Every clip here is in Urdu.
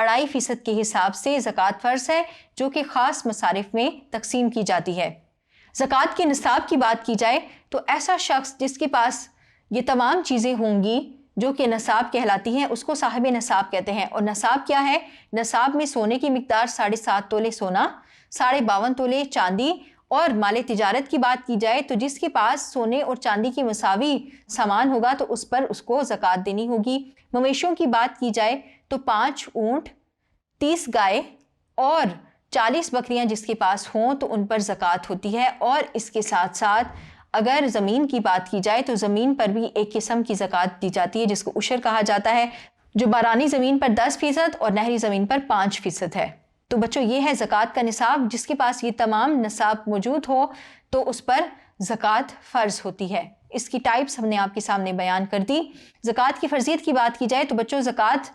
2.5% کے حساب سے زکوٰۃ فرض ہے، جو کہ خاص مصارف میں تقسیم کی جاتی ہے۔ زکوٰۃ کے نصاب کی بات کی جائے تو ایسا شخص جس کے پاس یہ تمام چیزیں ہوں گی جو کہ نصاب کہلاتی ہیں، اس کو صاحب نصاب کہتے ہیں۔ اور نصاب کیا ہے؟ نصاب میں سونے کی مقدار 7.5 تولے سونا، 52.5 تولے چاندی، اور مال تجارت کی بات کی جائے تو جس کے پاس سونے اور چاندی کی مساوی سامان ہوگا تو اس پر اس کو زکوٰۃ دینی ہوگی۔ مویشیوں کی بات کی جائے تو 5 اونٹ، 30 گائے اور 40 بکریاں جس کے پاس ہوں تو ان پر زکوٰۃ ہوتی ہے۔ اور اس کے ساتھ ساتھ اگر زمین کی بات کی جائے تو زمین پر بھی ایک قسم کی زکوٰۃ دی جاتی ہے جس کو عشر کہا جاتا ہے، جو بارانی زمین پر 10% اور نہری زمین پر 5% ہے۔ تو بچوں یہ ہے زکوٰۃ کا نصاب، جس کے پاس یہ تمام نصاب موجود ہو تو اس پر زکوٰۃ فرض ہوتی ہے۔ اس کی ٹائپس ہم نے آپ کے سامنے بیان کر دی۔ زکوٰۃ کی فرضیت کی بات کی جائے تو بچوں زکوٰۃ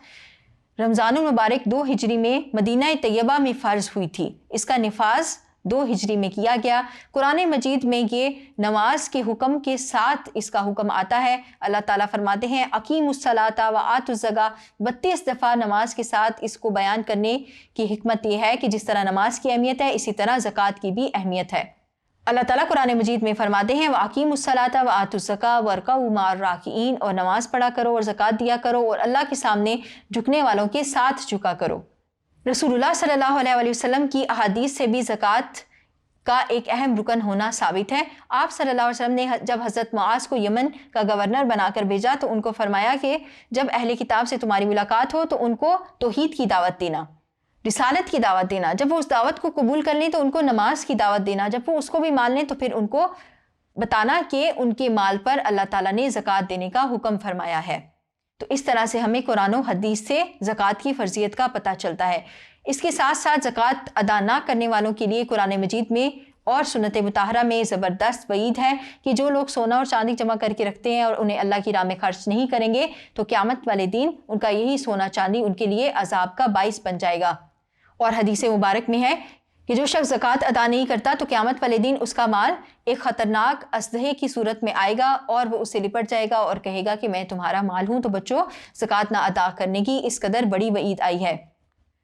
رمضان المبارک 2 ہجری میں مدینہ طیبہ میں فرض ہوئی تھی۔ اس کا نفاذ 2 ہجری میں کیا گیا۔ قرآن مجید میں یہ نماز کے حکم کے ساتھ اس کا حکم آتا ہے۔ اللہ تعالیٰ فرماتے ہیں اقیموا الصلاۃ وآتوا الزکاۃ، 32 دفعہ نماز کے ساتھ اس کو بیان کرنے کی حکمت یہ ہے کہ جس طرح نماز کی اہمیت ہے اسی طرح زکوٰۃ کی بھی اہمیت ہے۔ اللہ تعالیٰ قرآن مجید میں فرماتے ہیں وَأَقِيمُوا الصَّلَاةَ وَآتُوا الزَّكَاةَ وَارْكَعُوا مَعَ الرَّاكِعِينَ، اور نماز پڑھا کرو اور زکوٰۃ دیا کرو اور اللہ کے سامنے جھکنے والوں کے ساتھ جھکا کرو۔ رسول اللہ صلی اللہ علیہ وسلم کی احادیث سے بھی زکوٰۃ کا ایک اہم رکن ہونا ثابت ہے۔ آپ صلی اللہ علیہ وسلم نے جب حضرت معاذ کو یمن کا گورنر بنا کر بھیجا تو ان کو فرمایا کہ جب اہل کتاب سے تمہاری ملاقات ہو تو ان کو توحید کی دعوت دینا، رسالت کی دعوت دینا، جب وہ اس دعوت کو قبول کر لیں تو ان کو نماز کی دعوت دینا، جب وہ اس کو بھی مان لیں تو پھر ان کو بتانا کہ ان کے مال پر اللہ تعالیٰ نے زکوٰۃ دینے کا حکم فرمایا ہے۔ تو اس طرح سے ہمیں قرآن و حدیث سے زکوٰۃ کی فرضیت کا پتہ چلتا ہے۔ اس کے ساتھ ساتھ زکوٰۃ ادا نہ کرنے والوں کے لیے قرآن مجید میں اور سنت مطہرہ میں زبردست وعید ہے کہ جو لوگ سونا اور چاندی جمع کر کے رکھتے ہیں اور انہیں اللہ کی راہ میں خرچ نہیں کریں گے تو قیامت والے دن ان کا یہی سونا چاندی ان کے لیے عذاب کا باعث بن جائے گا۔ اور حدیث مبارک میں ہے کہ جو شخص زکوٰۃ ادا نہیں کرتا تو قیامت والے دن اس کا مال ایک خطرناک اژدہے کی صورت میں آئے گا اور وہ اس سے لپٹ جائے گا اور کہے گا کہ میں تمہارا مال ہوں۔ تو بچوں زکوٰۃ نہ ادا کرنے کی اس قدر بڑی وعید آئی ہے۔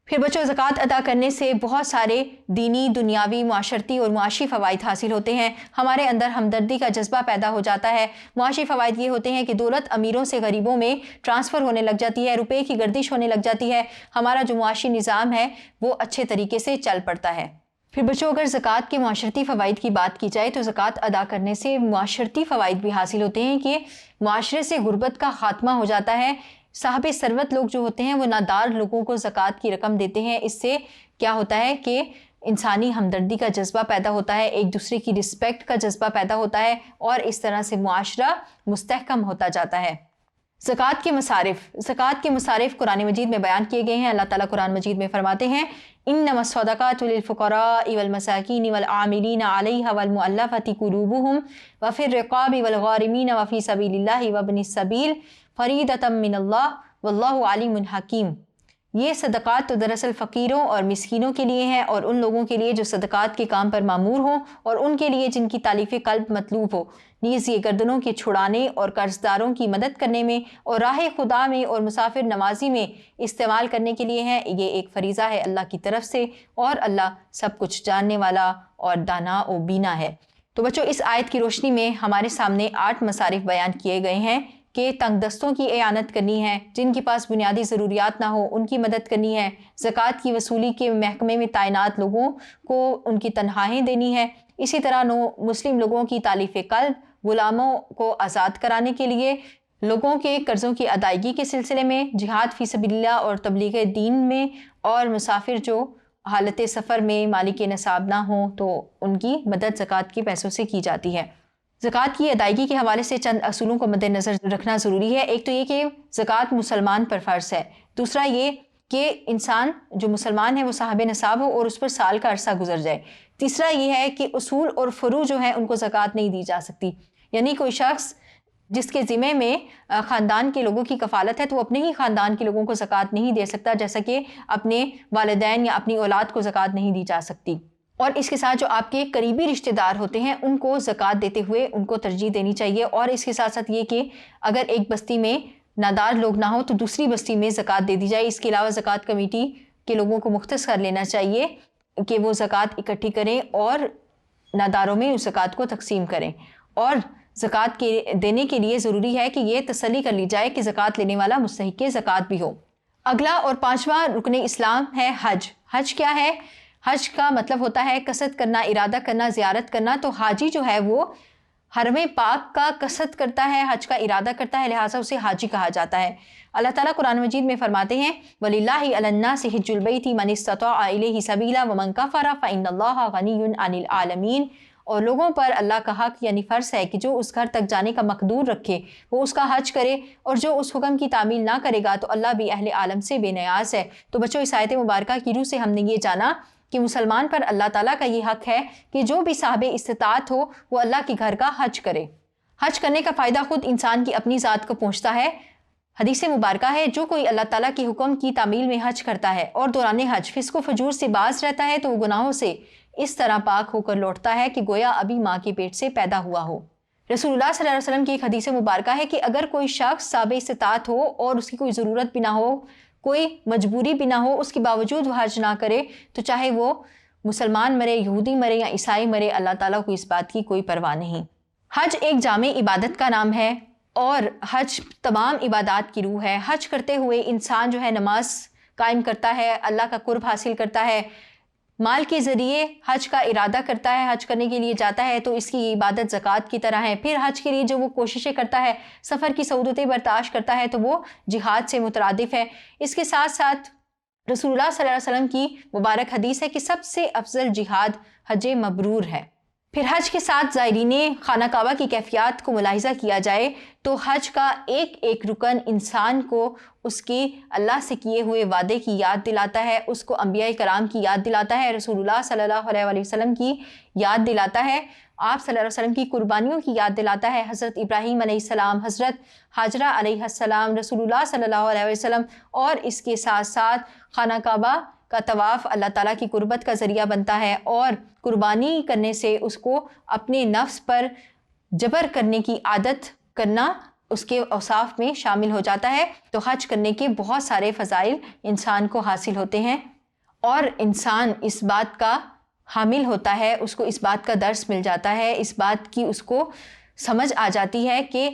پھر بچوں زکوٰۃ ادا کرنے سے بہت سارے دینی، دنیاوی، معاشرتی اور معاشی فوائد حاصل ہوتے ہیں۔ ہمارے اندر ہمدردی کا جذبہ پیدا ہو جاتا ہے۔ معاشی فوائد یہ ہوتے ہیں کہ دولت امیروں سے غریبوں میں ٹرانسفر ہونے لگ جاتی ہے، روپے کی گردش ہونے لگ جاتی ہے، ہمارا جو معاشی نظام ہے وہ اچھے طریقے سے چل پڑتا ہے۔ پھر بچوں اگر زکوٰۃ کے معاشرتی فوائد کی بات کی جائے تو زکوٰۃ ادا کرنے سے معاشرتی فوائد بھی حاصل ہوتے ہیں کہ معاشرے سے غربت کا خاتمہ ہو جاتا ہے۔ صاحب ثروت لوگ جو ہوتے ہیں وہ نادار لوگوں کو زکوٰۃ کی رقم دیتے ہیں۔ اس سے کیا ہوتا ہے کہ انسانی ہمدردی کا جذبہ پیدا ہوتا ہے، ایک دوسرے کی رسپیکٹ کا جذبہ پیدا ہوتا ہے اور اس طرح سے معاشرہ مستحکم ہوتا جاتا ہے۔ زکوٰۃ کے مصارف قرآن مجید میں بیان کیے گئے ہیں۔ اللہ تعالیٰ قرآن مجید میں فرماتے ہیں انما الصدقات للفقراء والمساکین والعاملین علیہا والمؤلفۃ قلوبہم وفی الرقاب والغارمین وفی سبیل اللہ وابن السبیل فریضۃ من اللہ واللہ علیم حکیم۔ یہ صدقات تو دراصل فقیروں اور مسکینوں کے لیے ہیں اور ان لوگوں کے لیے جو صدقات کے کام پر مامور ہوں اور ان کے لیے جن کی تالیف قلب مطلوب ہو، نیز یہ گردنوں کے چھڑانے اور قرض داروں کی مدد کرنے میں اور راہ خدا میں اور مسافر نوازی میں استعمال کرنے کے لیے ہیں۔ یہ ایک فریضہ ہے اللہ کی طرف سے اور اللہ سب کچھ جاننے والا اور دانا و بینا ہے۔ تو بچوں اس آیت کی روشنی میں ہمارے سامنے 8 مصارف بیان کیے گئے ہیں کہ تنگ دستوں کی اعانت کرنی ہے، جن کے پاس بنیادی ضروریات نہ ہو ان کی مدد کرنی ہے، زکوٰۃ کی وصولی کے محکمے میں تعینات لوگوں کو ان کی تنخواہیں دینی ہے، اسی طرح مسلم لوگوں کی تالیف قلب، غلاموں کو آزاد کرانے کے لیے، لوگوں کے قرضوں کی ادائیگی کے سلسلے میں، جہاد فی سبیل اللہ اور تبلیغ دین میں، اور مسافر جو حالت سفر میں مالک نصاب نہ ہوں تو ان کی مدد زکوٰۃ کے پیسوں سے کی جاتی ہے۔ زکوٰۃ کی ادائیگی کے حوالے سے چند اصولوں کو مد نظر رکھنا ضروری ہے۔ ایک تو یہ کہ زکوٰۃ مسلمان پر فرض ہے، دوسرا یہ کہ انسان جو مسلمان ہے وہ صاحب نصاب ہو اور اس پر سال کا عرصہ گزر جائے، تیسرا یہ ہے کہ اصول اور فروع جو ہیں ان کو زکوٰۃ نہیں دی جا سکتی، یعنی کوئی شخص جس کے ذمے میں خاندان کے لوگوں کی کفالت ہے تو وہ اپنے ہی خاندان کے لوگوں کو زکوٰۃ نہیں دے سکتا، جیسا کہ اپنے والدین یا اپنی اولاد کو زکوٰۃ نہیں دی جا سکتی۔ اور اس کے ساتھ جو آپ کے قریبی رشتہ دار ہوتے ہیں ان کو زکوٰۃ دیتے ہوئے ان کو ترجیح دینی چاہیے۔ اور اس کے ساتھ ساتھ یہ کہ اگر ایک بستی میں نادار لوگ نہ ہو تو دوسری بستی میں زکوٰۃ دے دی جائے۔ اس کے علاوہ زکوٰۃ کمیٹی کے لوگوں کو مختص کر لینا چاہیے کہ وہ زکوٰۃ اکٹھی کریں اور ناداروں میں اس زکوٰۃ کو تقسیم کریں۔ اور زکوٰۃ کے دینے کے لیے ضروری ہے کہ یہ تسلی کر لی جائے کہ زکوٰۃ لینے والا مستحق زکوٰۃ بھی ہو۔ اگلا اور 5واں رکن اسلام ہے حج۔ حج کیا ہے؟ حج کا مطلب ہوتا ہے قصد کرنا، ارادہ کرنا، زیارت کرنا۔ تو حاجی جو ہے وہ حرم پاک کا قصد کرتا ہے، حج کا ارادہ کرتا ہے، لہٰذا اسے حاجی کہا جاتا ہے۔ اللہ تعالیٰ قرآن مجید میں فرماتے ہیں وَلِلَّهِ عَلَى النَّاسِ حِجُّ الْبَيْتِ مَنِ اسْتَطَاعَ إِلَيْهِ سَبِيلًا وَمَنْ كَفَرَ فَإِنَّ اللَّهَ غَنِيٌّ عَنِ الْعَالَمِينَ۔ اور لوگوں پر اللہ کا حق یعنی فرض ہے کہ جو اس گھر تک جانے کا مقدور رکھے وہ اس کا حج کرے، اور جو اس حکم کی تعمیل نہ کرے گا تو اللہ بھی اہل عالم سے بے نیاز ہے۔ تو بچوں، اس آیت مبارکہ کی روح سے ہم نے یہ جانا کہ مسلمان پر اللہ تعالیٰ کا یہ حق ہے کہ جو بھی صاحب استطاعت ہو وہ اللہ کے گھر کا حج کرے۔ حج کرنے کا فائدہ خود انسان کی اپنی ذات کو پہنچتا ہے۔ حدیث مبارکہ ہے جو کوئی اللہ تعالیٰ کے حکم کی تعمیل میں حج کرتا ہے اور دوران حج فسق و فجور سے باز رہتا ہے تو وہ گناہوں سے اس طرح پاک ہو کر لوٹتا ہے کہ گویا ابھی ماں کے پیٹ سے پیدا ہوا ہو۔ رسول اللہ صلی اللہ علیہ وسلم کی ایک حدیث مبارکہ ہے کہ اگر کوئی شخص صاحب استطاعت ہو اور اس کی کوئی ضرورت بھی نہ ہو، کوئی مجبوری بھی نہ ہو، اس کے باوجود وہ حج نہ کرے تو چاہے وہ مسلمان مرے، یہودی مرے یا عیسائی مرے، اللہ تعالیٰ کو اس بات کی کوئی پرواہ نہیں۔ حج ایک جامع عبادت کا نام ہے اور حج تمام عبادات کی روح ہے۔ حج کرتے ہوئے انسان جو ہے نماز قائم کرتا ہے، اللہ کا قرب حاصل کرتا ہے، مال کے ذریعے حج کا ارادہ کرتا ہے، حج کرنے کے لیے جاتا ہے تو اس کی عبادت زکوٰۃ کی طرح ہے۔ پھر حج کے لیے جو وہ کوششیں کرتا ہے، سفر کی سعودتیں برداشت کرتا ہے تو وہ جہاد سے مترادف ہے۔ اس کے ساتھ ساتھ رسول اللہ صلی اللہ علیہ وسلم کی مبارک حدیث ہے کہ سب سے افضل جہاد حج مبرور ہے۔ پھر حج کے ساتھ زائرین خانہ کعبہ کی کیفیات کو ملاحظہ کیا جائے تو حج کا ایک ایک رکن انسان کو اس کے اللہ سے کیے ہوئے وعدے کی یاد دلاتا ہے، اس کو انبیاء کرام کی یاد دلاتا ہے، رسول اللہ صلی اللہ علیہ وسلم کی یاد دلاتا ہے، آپ صلی اللہ علیہ وسلم کی قربانیوں کی یاد دلاتا ہے، حضرت ابراہیم علیہ السلام، حضرت ہاجرہ علیہ السلام، رسول اللہ صلی اللہ علیہ وسلم، اور اس کے ساتھ ساتھ خانہ کعبہ کا طواف اللہ تعالیٰ کی قربت کا ذریعہ بنتا ہے، اور قربانی کرنے سے اس کو اپنے نفس پر جبر کرنے کی عادت کرنا اس کے اوصاف میں شامل ہو جاتا ہے۔ تو حج کرنے کے بہت سارے فضائل انسان کو حاصل ہوتے ہیں اور انسان اس بات کا حامل ہوتا ہے، اس کو اس بات کا درس مل جاتا ہے، اس بات کی اس کو سمجھ آ جاتی ہے کہ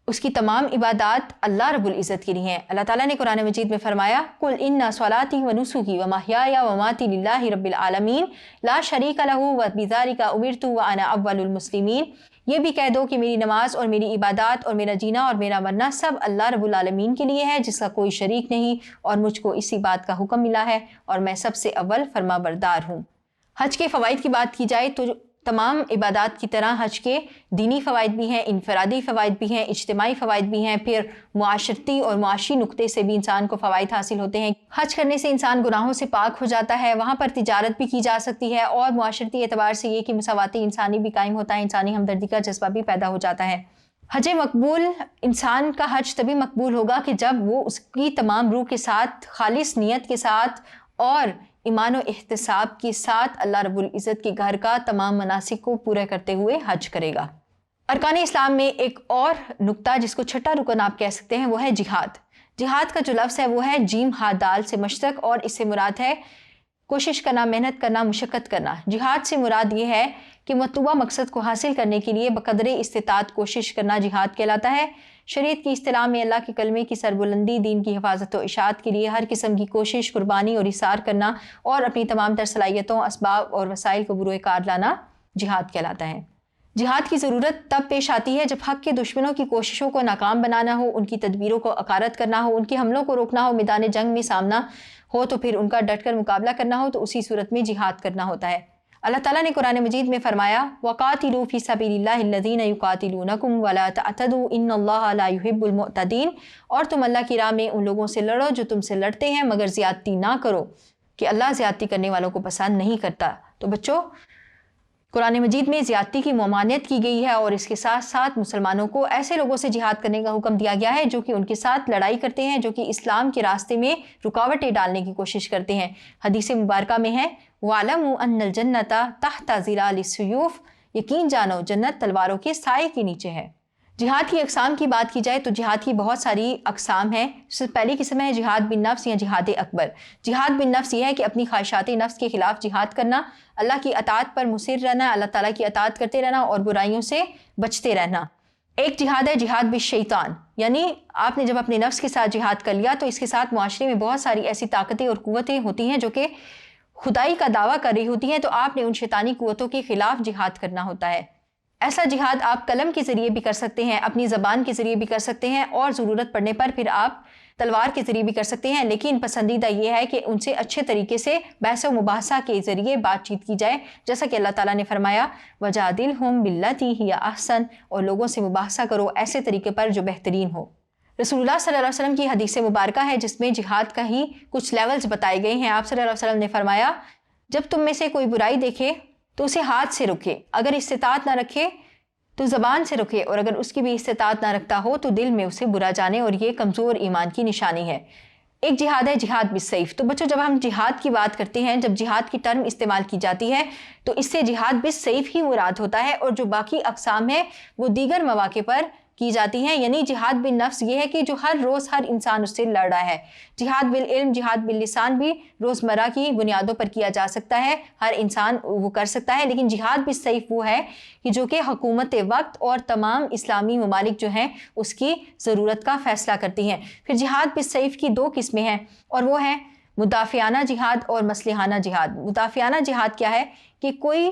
اس کی تمام عبادات اللہ رب العزت کے لیے ہیں۔ اللہ تعالیٰ نے قرآن مجید میں فرمایا قُلْ إِنَّ صَلَاتِي وَنُسُكِي وَمَحْيَايَ وَمَمَاتِي لِلَّهِ رَبِّ الْعَالَمِينَ لَا شَرِيكَ لَهُ وَبِذَلِكَ أُمِرْتُ وَأَنَا أَوَّلُ الْمُسْلِمِينَ۔ یہ بھی کہہ دو کہ میری نماز اور میری عبادات اور میرا جینا اور میرا مرنا سب اللہ رب العالمین کے لیے ہے، جس کا کوئی شریک نہیں، اور مجھ کو اسی بات کا حکم ملا ہے اور میں سب سے اول فرما بردار ہوں۔ حج کے فوائد کی بات کی جائے تو تمام عبادات کی طرح حج کے دینی فوائد بھی ہیں، انفرادی فوائد بھی ہیں، اجتماعی فوائد بھی ہیں، پھر معاشرتی اور معاشی نقطے سے بھی انسان کو فوائد حاصل ہوتے ہیں۔ حج کرنے سے انسان گناہوں سے پاک ہو جاتا ہے، وہاں پر تجارت بھی کی جا سکتی ہے، اور معاشرتی اعتبار سے یہ کہ مساواتی انسانی بھی قائم ہوتا ہے، انسانی ہمدردی کا جذبہ بھی پیدا ہو جاتا ہے۔ حج مقبول، انسان کا حج تبھی مقبول ہوگا کہ جب وہ اس کی تمام روح کے ساتھ، خالص نیت کے ساتھ اور ایمان و احتساب کے ساتھ اللہ رب العزت کے گھر کا تمام مناسک کو پورا کرتے ہوئے حج کرے گا۔ ارکان اسلام میں ایک اور نقطہ جس کو چھٹا رکن آپ کہہ سکتے ہیں وہ ہے جہاد۔ جہاد کا جو لفظ ہے وہ ہے جیم ہا دال سے مشتق، اور اس سے مراد ہے کوشش کرنا، محنت کرنا، مشقت کرنا۔ جہاد سے مراد یہ ہے کہ مطلوبہ مقصد کو حاصل کرنے کے لیے بقدر استطاعت کوشش کرنا جہاد کہلاتا ہے۔ شریعت کی اصطلاح میں اللہ کے کلمے کی سربلندی، دین کی حفاظت و اشاعت کے لیے ہر قسم کی کوشش، قربانی اور اثار کرنا، اور اپنی تمام تر صلاحیتوں، اسباب اور وسائل کو بروئے کار لانا جہاد کہلاتا ہے۔ جہاد کی ضرورت تب پیش آتی ہے جب حق کے دشمنوں کی کوششوں کو ناکام بنانا ہو، ان کی تدبیروں کو عقارت کرنا ہو، ان کے حملوں کو روکنا ہو، میدان جنگ میں سامنا ہو تو پھر ان کا ڈٹ کر مقابلہ کرنا ہو، تو اسی صورت میں جہاد کرنا ہوتا ہے۔ اللہ تعالیٰ نے قرآن مجید میں فرمایا وَقَاتِلُوا فِي سَبِيلِ اللَّهِ الَّذِينَ يُقَاتِلُونَكُمْ وَلَا تَعْتَدُوا إِنَّ اللَّهَ لَا يُحِبُّ الْمُعْتَدِينَ، اور تم اللہ کی راہ میں ان لوگوں سے لڑو جو تم سے لڑتے ہیں، مگر زیادتی نہ کرو کہ اللہ زیادتی کرنے والوں کو پسند نہیں کرتا۔ تو بچوں، قرآن مجید میں زیادتی کی ممانعت کی گئی ہے، اور اس کے ساتھ ساتھ مسلمانوں کو ایسے لوگوں سے جہاد کرنے کا حکم دیا گیا ہے جو کہ ان کے ساتھ لڑائی کرتے ہیں، جو کہ اسلام کے راستے میں رکاوٹیں ڈالنے کی کوشش کرتے ہیں۔ حدیث مبارکہ میں ہے وَاعْلَمُوا أَنَّ الْجَنَّةَ تَحْتَ ظِلَالِ السُّيُوفِ، یقین جانو جنت تلواروں کے سائے کے نیچے ہے۔ جہاد کی اقسام کی بات کی جائے تو جہاد کی بہت ساری اقسام ہیں۔ پہلی قسم ہے جہاد بن نفس یا جہاد اکبر۔ جہاد بن نفس یہ ہے کہ اپنی خواہشات نفس کے خلاف جہاد کرنا، اللہ کی اطاعت پر مصر رہنا، اللہ تعالیٰ کی اطاعت کرتے رہنا اور برائیوں سے بچتے رہنا۔ ایک جہاد ہے جہاد بالشیطان، یعنی آپ نے جب اپنے نفس کے ساتھ جہاد کر لیا تو اس کے ساتھ معاشرے میں بہت ساری ایسی طاقتیں اور قوتیں ہوتی ہیں جو کہ خدائی کا دعویٰ کر رہی ہوتی ہیں، تو آپ نے ان شیطانی قوتوں کے خلاف جہاد کرنا ہوتا ہے۔ ایسا جہاد آپ قلم کے ذریعے بھی کر سکتے ہیں، اپنی زبان کے ذریعے بھی کر سکتے ہیں، اور ضرورت پڑنے پر پھر آپ تلوار کے ذریعے بھی کر سکتے ہیں، لیکن پسندیدہ یہ ہے کہ ان سے اچھے طریقے سے بحث و مباحثہ کے ذریعے بات چیت کی جائے، جیسا کہ اللہ تعالیٰ نے فرمایا وَجَادِلْهُمْ بِالَّتِي هِيَ أَحْسَنُ، اور لوگوں سے مباحثہ کرو ایسے طریقے پر جو بہترین ہو۔ رسول اللہ صلی اللہ علیہ وسلم کی حدیث مبارکہ ہے جس میں جہاد کا ہی کچھ لیولز بتائے گئے ہیں۔ آپ صلی اللہ علیہ وسلم نے فرمایا جب تم میں سے کوئی برائی دیکھے تو اسے ہاتھ سے رکھے، اگر استطاعت نہ رکھے تو زبان سے رکھے، اور اگر اس کی بھی استطاعت نہ رکھتا ہو تو دل میں اسے برا جانے، اور یہ کمزور ایمان کی نشانی ہے۔ ایک جہاد ہے جہاد بالسیف۔ تو بچوں جب ہم جہاد کی بات کرتے ہیں، جب جہاد کی ٹرم استعمال کی جاتی ہے تو اس سے جہاد بالسیف ہی مراد ہوتا ہے، اور جو باقی اقسام ہیں وہ دیگر مواقع پر کی جاتی ہیں، یعنی جہاد بالنفس یہ ہے کہ جو ہر روز ہر انسان اس سے لڑ رہا ہے۔ جہاد بالعلم، جہاد باللسان بھی روزمرہ کی بنیادوں پر کیا جا سکتا ہے، ہر انسان وہ کر سکتا ہے، لیکن جہاد بالسیف وہ ہے کہ جو کہ حکومت وقت اور تمام اسلامی ممالک جو ہیں اس کی ضرورت کا فیصلہ کرتی ہیں۔ پھر جہاد بالسیف کی دو قسمیں ہیں، اور وہ ہیں مدافعانہ جہاد اور مصلحانہ جہاد۔ مدافعانہ جہاد کیا ہے کہ کوئی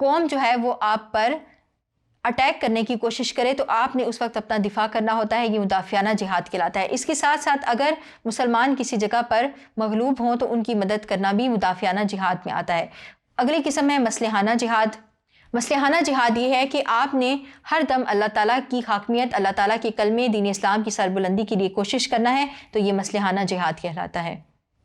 قوم جو ہے وہ آپ پر اٹیک کرنے کی کوشش کرے تو آپ نے اس وقت اپنا دفاع کرنا ہوتا ہے، یہ مدافعانہ جہاد کہلاتا ہے۔ اس کے ساتھ ساتھ اگر مسلمان کسی جگہ پر مغلوب ہوں تو ان کی مدد کرنا بھی مدافعانہ جہاد میں آتا ہے۔ اگلی قسم ہے مصلحانہ جہاد۔ مصلحانہ جہاد یہ ہے کہ آپ نے ہر دم اللہ تعالیٰ کی حاکمیت، اللہ تعالیٰ کے کلمے، دین اسلام کی سربلندی کے لیے کوشش کرنا ہے، تو یہ مصلحانہ جہاد کہلاتا ہے۔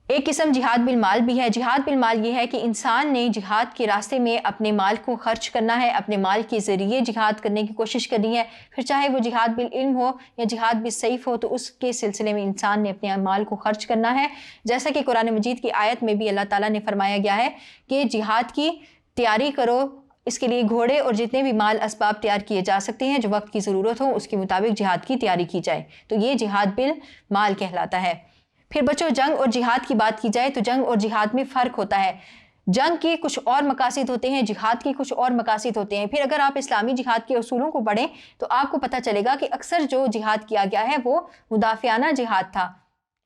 ایک قسم جہاد بالمال بھی ہے۔ جہاد بالمال یہ ہے کہ انسان نے جہاد کے راستے میں اپنے مال کو خرچ کرنا ہے، اپنے مال کے ذریعے جہاد کرنے کی کوشش کرنی ہے، پھر چاہے وہ جہاد بالعلم ہو یا جہاد بالسیف ہو، تو اس کے سلسلے میں انسان نے اپنے مال کو خرچ کرنا ہے، جیسا کہ قرآن مجید کی آیت میں بھی اللہ تعالیٰ نے فرمایا گیا ہے کہ جہاد کی تیاری کرو، اس کے لیے گھوڑے اور جتنے بھی مال اسباب تیار کیے جا سکتے ہیں جو وقت کی ضرورت ہو اس کے مطابق جہاد کی تیاری کی جائے، تو یہ جہاد بالمال کہلاتا ہے۔ پھر بچوں جنگ اور جہاد کی بات کی جائے تو جنگ اور جہاد میں فرق ہوتا ہے۔ جنگ کے کچھ اور مقاصد ہوتے ہیں، جہاد کے کچھ اور مقاصد ہوتے ہیں۔ پھر اگر آپ اسلامی جہاد کے اصولوں کو پڑھیں تو آپ کو پتہ چلے گا کہ اکثر جو جہاد کیا گیا ہے وہ مدافعانہ جہاد تھا۔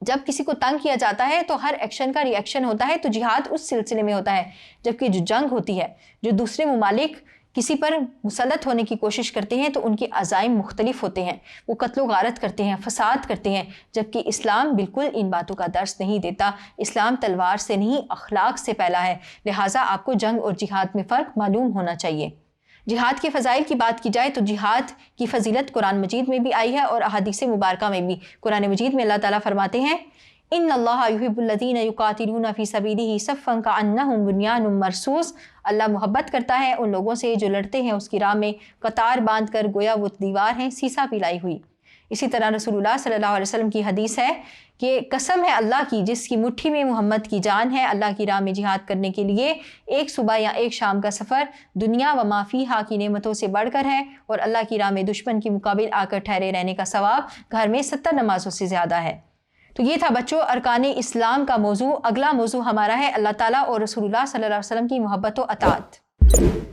جب کسی کو تنگ کیا جاتا ہے تو ہر ایکشن کا ری ایکشن ہوتا ہے، تو جہاد اس سلسلے میں ہوتا ہے، جبکہ جو جنگ ہوتی ہے، جو دوسرے ممالک کسی پر مسلط ہونے کی کوشش کرتے ہیں تو ان کے عزائم مختلف ہوتے ہیں، وہ قتل و غارت کرتے ہیں، فساد کرتے ہیں، جبکہ اسلام بالکل ان باتوں کا درس نہیں دیتا۔ اسلام تلوار سے نہیں اخلاق سے پھیلا ہے، لہٰذا آپ کو جنگ اور جہاد میں فرق معلوم ہونا چاہیے۔ جہاد کے فضائل کی بات کی جائے تو جہاد کی فضیلت قرآن مجید میں بھی آئی ہے اور احادیث مبارکہ میں بھی۔ قرآن مجید میں اللہ تعالیٰ فرماتے ہیں ان اللہ یحب الذین یقاتلون فی سبیلہ صفا کانہم بنیان مرصوص، اللہ محبت کرتا ہے ان لوگوں سے جو لڑتے ہیں اس کی راہ میں قطار باندھ کر، گویا وہ دیوار ہیں سیسا پلائی ہوئی۔ اسی طرح رسول اللہ صلی اللہ علیہ وسلم کی حدیث ہے کہ قسم ہے اللہ کی جس کی مٹھی میں محمد کی جان ہے، اللہ کی راہ میں جہاد کرنے کے لیے ایک صبح یا ایک شام کا سفر دنیا و ما فیہا کی نعمتوں سے بڑھ کر ہے، اور اللہ کی راہ میں دشمن کے مقابل آ کر ٹھہرے رہنے کا ثواب گھر میں 70 نمازوں سے زیادہ ہے۔ تو یہ تھا بچوں ارکان اسلام کا موضوع۔ اگلا موضوع ہمارا ہے اللہ تعالیٰ اور رسول اللہ صلی اللہ علیہ وسلم کی محبت و اطاعت۔